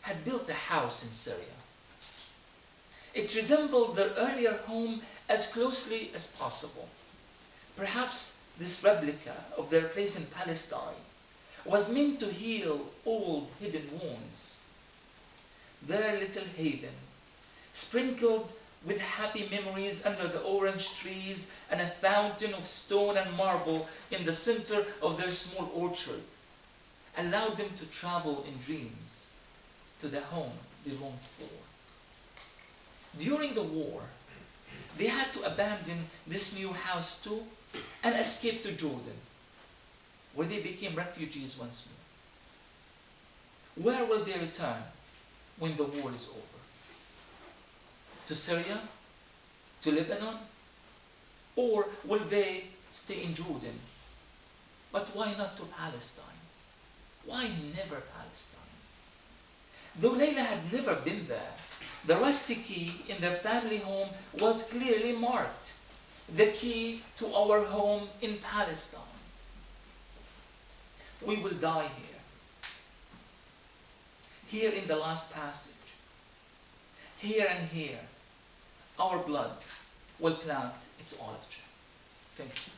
had built a house in Syria. It resembled their earlier home as closely as possible. Perhaps this replica of their place in Palestine was meant to heal old hidden wounds. Their little haven, sprinkled with happy memories under the orange trees and a fountain of stone and marble in the center of their small orchard, allowed them to travel in dreams to the home they longed for. During the war, they had to abandon this new house too and escape to Jordan, where they became refugees once more. Where will they return when the war is over? To Syria? To Lebanon? Or will they stay in Jordan? But why not to Palestine? Why never Palestine? Though Layla had never been there, the rusty key in their family home was clearly marked. The key to our home in Palestine. We will die here. Here in the last passage. Here and here, our blood will plant its olive tree. Thank you.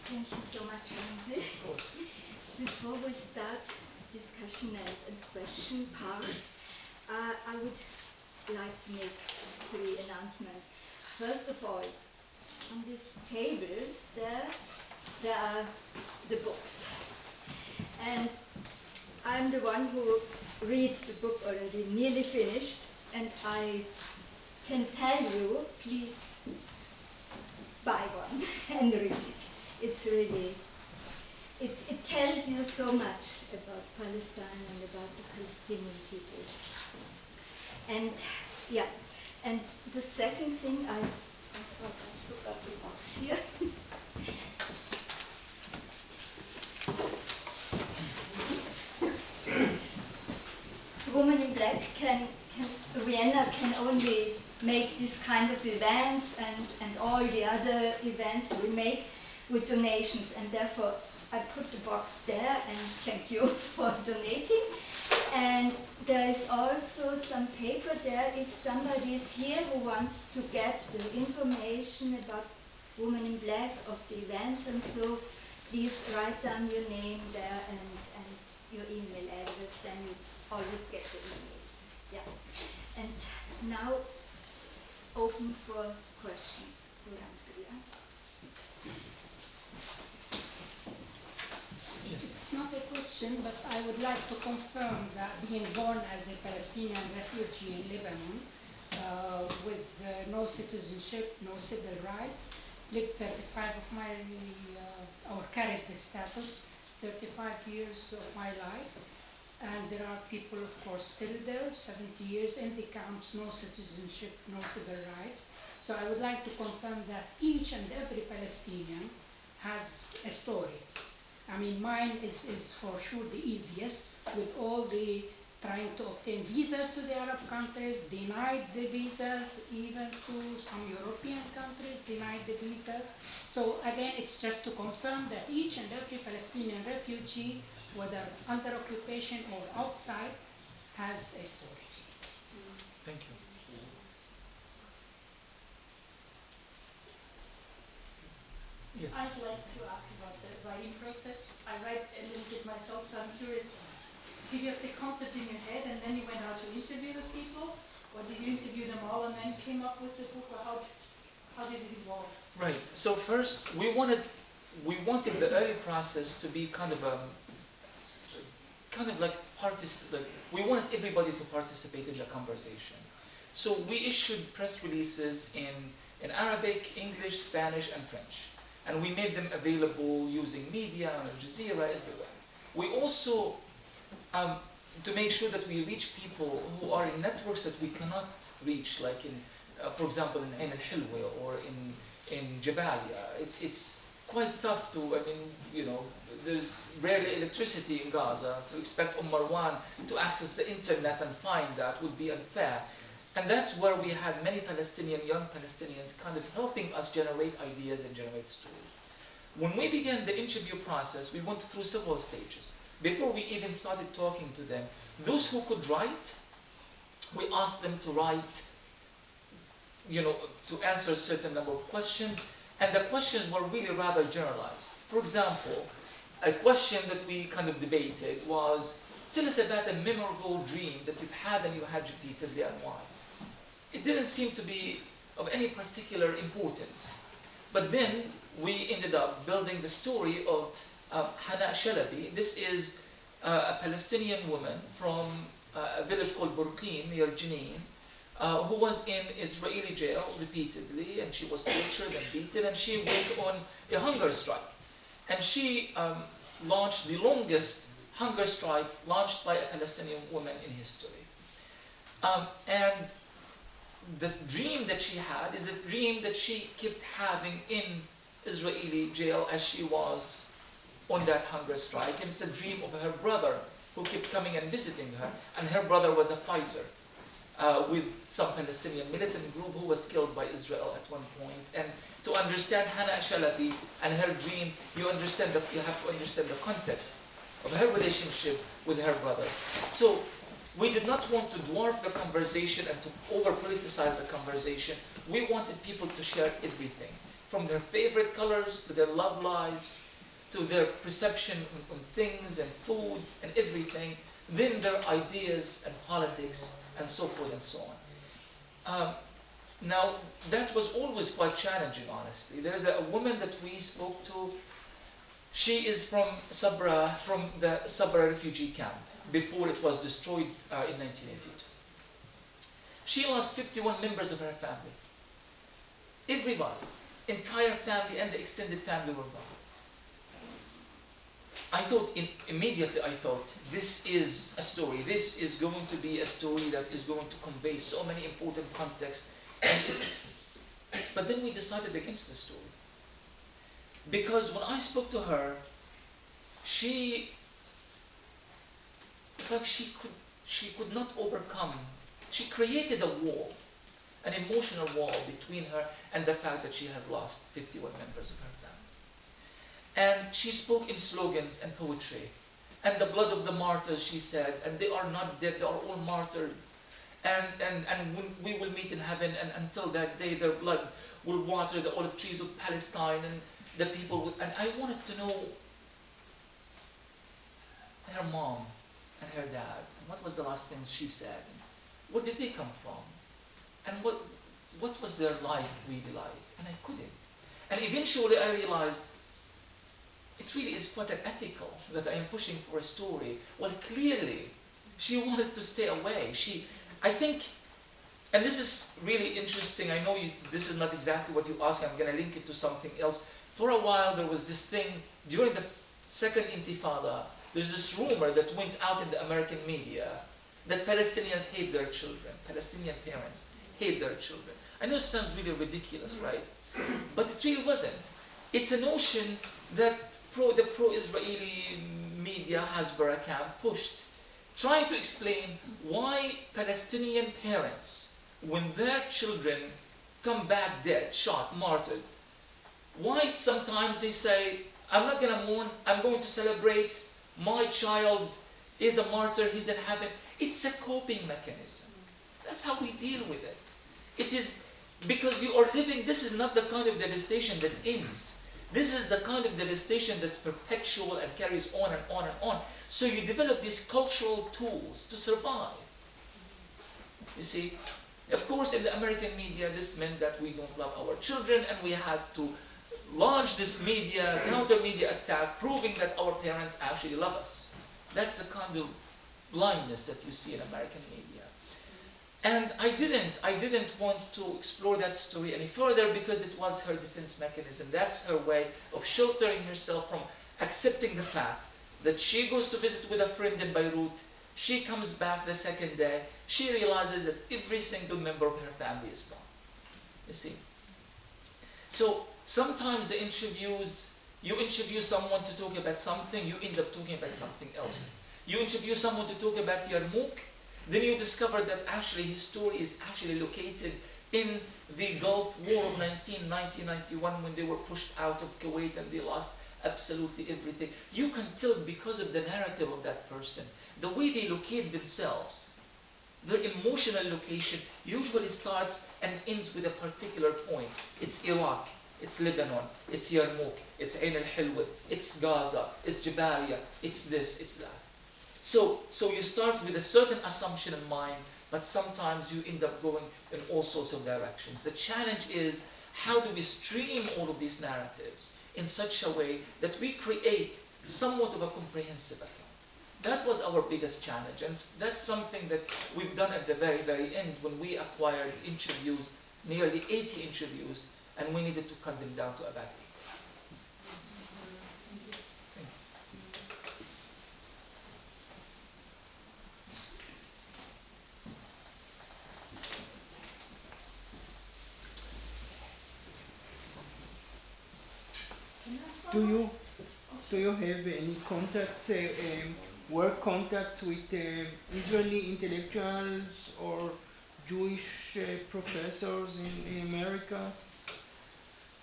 Thank you so much, Ramzy. Before we start discussion and question part, I would like to make 3 announcements. First of all, on these tables there are the books. And I'm the one who reads the book already, nearly finished, and I can tell you, please buy one and read it. It's really, it tells you so much about Palestine and about the Palestinian people. And yeah, and the second thing, I thought I took up the box here. Women in Black Vienna can only make this kind of events and all the other events we make with donations, and therefore I put the box there, and thank you for donating. And there is also some paper there if somebody is here who wants to get the information about Women in Black, of the events, and so please write down your name there and your email address, then you always get the email. Yeah. And now open for questions. So, It's not a question, but I would like to confirm that being born as a Palestinian refugee in Lebanon, with no citizenship, no civil rights, lived 35 of my, or carried the status 35 years of my life. And there are people, of course, still there, 70 years in the camps, no citizenship, no civil rights. So I would like to confirm that each and every Palestinian has a story. I mean, mine is for sure the easiest, with all the trying to obtain visas to the Arab countries, denied the visas, even to some European countries, denied the visa. So again, it's just to confirm that each and every Palestinian refugee, whether under occupation or outside, has a story. Thank you. Yes. I'd like to ask about the writing process. I write a little bit myself, so I'm curious. Did you have the concept in your head and then you went out to interview the people? Or did you interview them all and then came up with the book? Or how did it evolve? Right. So first, we wanted the early process to be kind of like we wanted everybody to participate in the conversation. So we issued press releases in Arabic, English, Spanish, and French. And we made them available using media, Al Jazeera, everywhere. We also, to make sure that we reach people who are in networks that we cannot reach, like for example, in Ain al-Hilwa or in Jabalia. It's quite tough to, there's rarely electricity in Gaza. To expect Marwan to access the internet and find that would be unfair. And that's where we had many young Palestinians kind of helping us generate ideas and generate stories. When we began the interview process, we went through several stages. Before we even started talking to them, those who could write, we asked them to write, to answer a certain number of questions, and the questions were really rather generalized. For example, a question that we kind of debated was, tell us about a memorable dream that you've had and you had repeatedly and why. It didn't seem to be of any particular importance. But then we ended up building the story of Hana Shalabi. This is a Palestinian woman from a village called Burqin near Jenin, who was in Israeli jail repeatedly, and she was tortured and beaten, and she went on a hunger strike. And she launched the longest hunger strike launched by a Palestinian woman in history. And the dream that she had is a dream that she kept having in Israeli jail as she was on that hunger strike. And it's a dream of her brother who kept coming and visiting her. And her brother was a fighter with some Palestinian militant group who was killed by Israel at one point. And to understand Hana Shalabi and her dream, you have to understand the context of her relationship with her brother. So we did not want to dwarf the conversation and to over-politicize the conversation. We wanted people to share everything, from their favorite colors to their love lives, to their perception on things and food and everything, then their ideas and politics and so forth and so on. Now, that was always quite challenging, honestly. There's a woman that we spoke to. She is from Sabra, from the Sabra refugee camp, before it was destroyed in 1982. She lost 51 members of her family. Everybody, entire family and the extended family were gone. Immediately I thought, this is a story. This is going to be a story that is going to convey so many important contexts. But then we decided against the story. Because when I spoke to her, it's like she could not overcome. She created a wall, an emotional wall between her and the fact that she has lost 51 members of her family. And she spoke in slogans and poetry. And the blood of the martyrs, she said, and they are not dead, they are all martyred. And we will meet in heaven, and until that day their blood will water the olive trees of Palestine, and the people will. And I wanted to know her mom and her dad, and what was the last thing she said, and where did they come from, and what was their life really like. And I couldn't. And eventually I realized it really is quite unethical that I am pushing for a story. Well, clearly she wanted to stay away. I think, and this is really interesting, I know this is not exactly what you asked, I'm going to link it to something else. For a while there was this thing, during the Second Intifada, there's this rumor that went out in the American media that Palestinians hate their children, Palestinian parents hate their children. I know it sounds really ridiculous, right? But it really wasn't. It's a notion that the pro-Israeli media, Hasbara camp, pushed, trying to explain why Palestinian parents, when their children come back dead, shot, martyred, why sometimes they say, I'm not going to mourn, I'm going to celebrate, my child is a martyr, he's in heaven. It's a coping mechanism. That's how we deal with it. It is because you are living, this is not the kind of devastation that ends. This is the kind of devastation that's perpetual and carries on and on and on. So you develop these cultural tools to survive. You see, of course in the American media this meant that we don't love our children, and we had to launch this media, counter-media attack, proving that our parents actually love us. That's the kind of blindness that you see in American media. And I didn't want to explore that story any further because it was her defense mechanism. That's her way of sheltering herself from accepting the fact that she goes to visit with a friend in Beirut, she comes back the second day, she realizes that every single member of her family is gone. You see? So sometimes the interviews, you interview someone to talk about something, you end up talking about something else. You interview someone to talk about Yarmouk, then you discover that actually his story is actually located in the Gulf War of 1990-91 when they were pushed out of Kuwait and they lost absolutely everything. You can tell because of the narrative of that person, the way they locate themselves. Their emotional location usually starts and ends with a particular point. It's Iraq, it's Lebanon, it's Yarmouk, it's Ain al-Hilwa, it's Gaza, it's Jabalia, it's this, it's that. So you start with a certain assumption in mind, but sometimes you end up going in all sorts of directions. The challenge is, how do we stream all of these narratives in such a way that we create somewhat of a comprehensive account? That was our biggest challenge, and that's something that we've done at the very, very end when we acquired interviews, nearly 80 interviews, and we needed to cut them down to about 8. Do you have any contacts, work contacts with Israeli intellectuals or Jewish professors in America?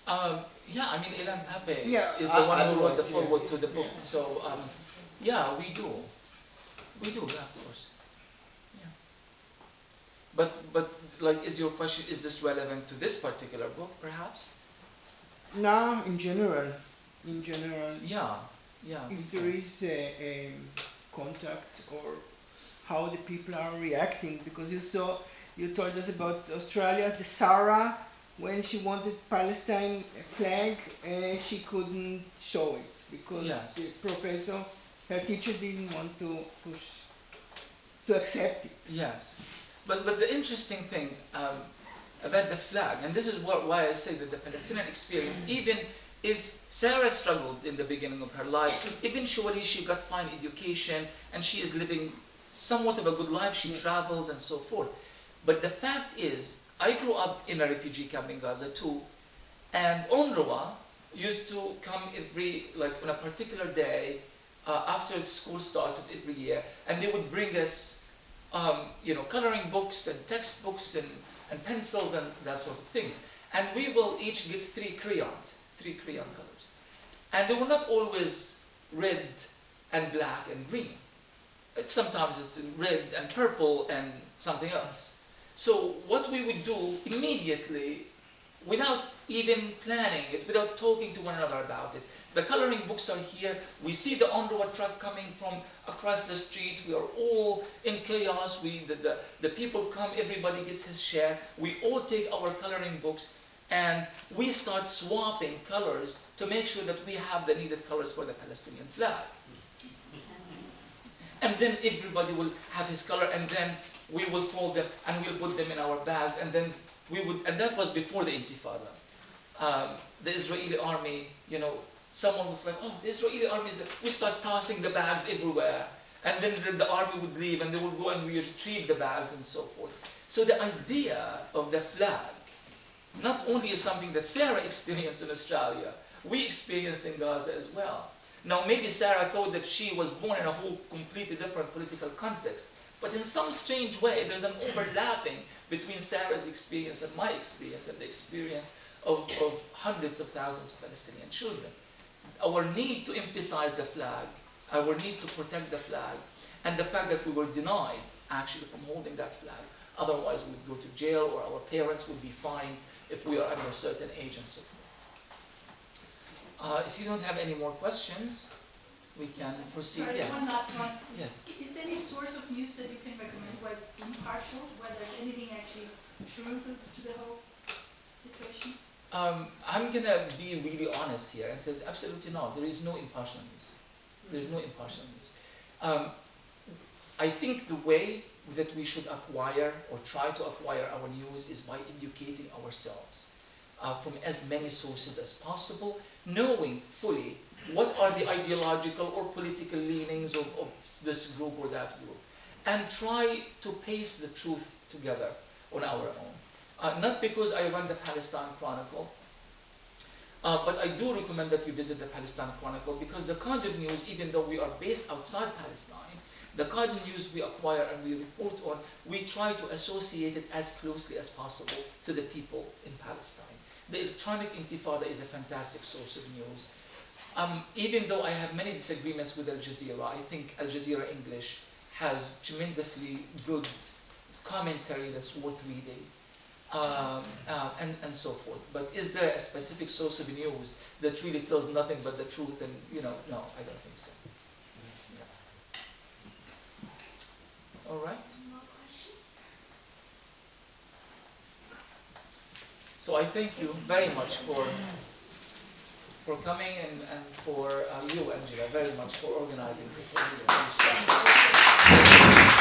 Yeah, I mean, Ilan Pape Yeah, is the one who wrote the yeah. foreword to the book. Yeah. So, yeah, we do. We do, yeah, of course. Yeah. But, like, is your question, is this relevant to this particular book, perhaps? No, in general. In general. Yeah, yeah. If there is a contact or how the people are reacting, because you told us about Australia, the Sarah, when she wanted Palestine flag, she couldn't show it because Yes. the professor, her teacher didn't want to accept it. Yes. But the interesting thing about the flag, and this is why I say that the Palestinian experience, even if Sarah struggled in the beginning of her life, eventually she got fine education and she is living somewhat of a good life, she travels and so forth. But the fact is, I grew up in a refugee camp in Gaza too, and UNRWA used to come on a particular day after school started every year, and they would bring us coloring books and textbooks and pencils and that sort of thing. And we will each get 3 crayons, 3 crayon colors. And they were not always red and black and green. Sometimes it's in red and purple and something else. So what we would do immediately, without even planning it, without talking to one another about it, the coloring books are here, we see the UNRWA truck coming from across the street, we are all in chaos, the people come, everybody gets his share, we all take our coloring books, and we start swapping colors to make sure that we have the needed colors for the Palestinian flag. And then everybody will have his color, and then we will fold them and we'll put them in our bags, and then and that was before the Intifada. The Israeli army, someone was like, oh, the Israeli army is there. We start tossing the bags everywhere, and then the army would leave and they would go and we retrieve the bags and so forth. So the idea of the flag not only is something that Sarah experienced in Australia, we experienced in Gaza as well. Now maybe Sarah thought that she was born in a whole completely different political context, but in some strange way there's an overlapping between Sarah's experience and my experience and the experience of hundreds of thousands of Palestinian children. Our need to emphasize the flag, our need to protect the flag, and the fact that we were denied actually from holding that flag. Otherwise we would go to jail or our parents would be fined if we are under a certain age and so forth. If you don't have any more questions, we can proceed. Sorry, Yes. one last one. Yes. Is there any source of news that you can recommend where it's impartial, where there's anything actually true to the whole situation? I'm going to be really honest here and says absolutely not. There is no impartial news. There is no impartial news. I think the way that we should acquire or try to acquire our news is by educating ourselves from as many sources as possible, knowing fully what are the ideological or political leanings of this group or that group, and try to paste the truth together on our own. Not because I run the Palestine Chronicle, but I do recommend that you visit the Palestine Chronicle, because the kind of news, even though we are based outside Palestine, The kind of news we acquire and we report on, we try to associate it as closely as possible to the people in Palestine. The electronic Intifada is a fantastic source of news. Even though I have many disagreements with Al Jazeera, I think Al Jazeera English has tremendously good commentary that's worth reading, and so forth. But is there a specific source of news that really tells nothing but the truth? And no, I don't think so. Yeah. All right. More questions? So I thank you very much for coming and for you, Angela, very much for organizing this. I really appreciate it.